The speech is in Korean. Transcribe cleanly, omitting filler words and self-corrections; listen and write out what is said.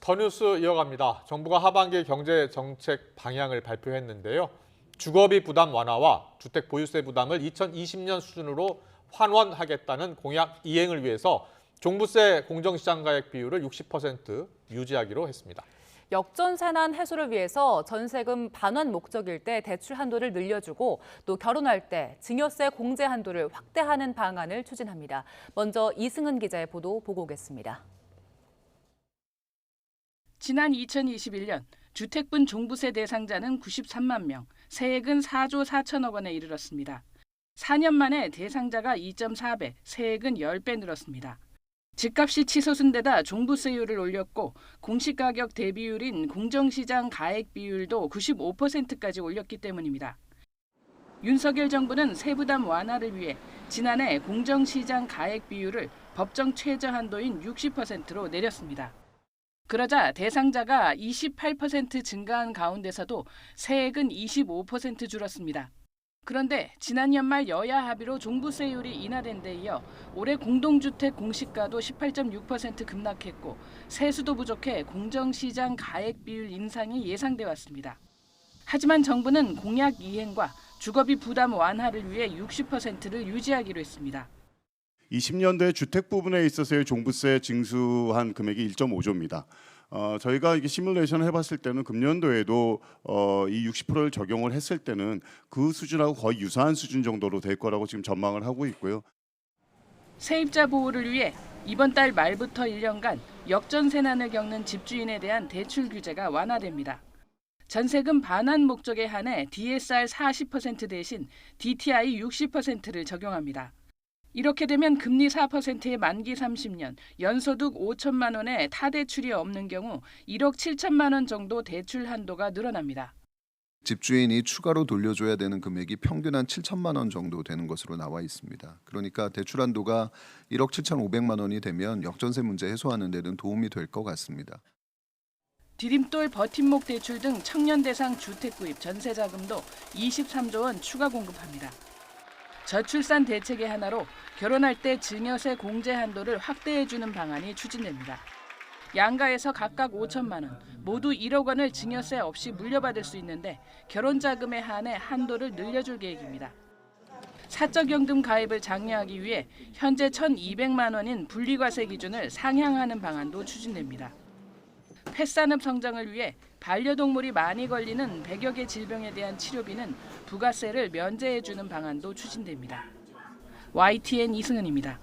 더 뉴스 이어갑니다. 정부가 하반기 경제 정책 방향을 발표했는데요. 주거비 부담 완화와 주택 보유세 부담을 2020년 수준으로 환원하겠다는 공약 이행을 위해서 종부세 공정시장 가액 비율을 60% 유지하기로 했습니다. 역전세난 해소를 위해서 전세금 반환 목적일 때 대출 한도를 늘려주고 또 결혼할 때 증여세 공제 한도를 확대하는 방안을 추진합니다. 먼저 이승은 기자의 보도 보고 오겠습니다. 지난 2021년 주택분 종부세 대상자는 93만 명, 세액은 4조 4천억 원에 이르렀습니다. 4년 만에 대상자가 2.4배, 세액은 10배 늘었습니다. 집값이 치솟은 데다 종부세율을 올렸고 공시가격 대비율인 공정시장 가액 비율도 95%까지 올렸기 때문입니다. 윤석열 정부는 세부담 완화를 위해 지난해 공정시장 가액 비율을 법정 최저 한도인 60%로 내렸습니다. 그러자 대상자가 28% 증가한 가운데서도 세액은 25% 줄었습니다. 그런데 지난 연말 여야 합의로 종부세율이 인하된 데 이어 올해 공동주택 공시가도 18.6% 급락했고 세수도 부족해 공정시장 가액 비율 인상이 예상돼 왔습니다. 하지만 정부는 공약 이행과 주거비 부담 완화를 위해 60%를 유지하기로 했습니다. 20년도에 주택 부분에 있어서의 종부세 징수한 금액이 1.5조입니다. 저희가 이게 시뮬레이션을 해봤을 때는 금년도에도 이 60%를 적용을 했을 때는 그 수준하고 거의 유사한 수준 정도로 될 거라고 지금 전망을 하고 있고요. 세입자 보호를 위해 이번 달 말부터 1년간 역전세난을 겪는 집주인에 대한 대출 규제가 완화됩니다. 전세금 반환 목적에 한해 DSR 40% 대신 DTI 60%를 적용합니다. 이렇게 되면 금리 4%의 만기 30년, 연소득 5천만 원의 타대출이 없는 경우 1억 7천만 원 정도 대출 한도가 늘어납니다. 집주인이 추가로 돌려줘야 되는 금액이 평균 한 7천만 원 정도 되는 것으로 나와 있습니다. 그러니까 대출 한도가 1억 7,500만 원이 되면 역전세 문제 해소하는 데는 도움이 될 것 같습니다. 디딤돌 버팀목 대출 등 청년 대상 주택 구입 전세 자금도 23조 원 추가 공급합니다. 저출산 대책의 하나로 결혼할 때 증여세 공제 한도를 확대해주는 방안이 추진됩니다. 양가에서 각각 5천만 원, 모두 1억 원을 증여세 없이 물려받을 수 있는데 결혼 자금에 한해 한도를 늘려줄 계획입니다. 사적연금 가입을 장려하기 위해 현재 1,200만 원인 분리과세 기준을 상향하는 방안도 추진됩니다. 펫산업 성장을 위해 반려동물이 많이 걸리는 100여 개 질병에 대한 치료비는 부가세를 면제해주는 방안도 추진됩니다. YTN 이승은입니다.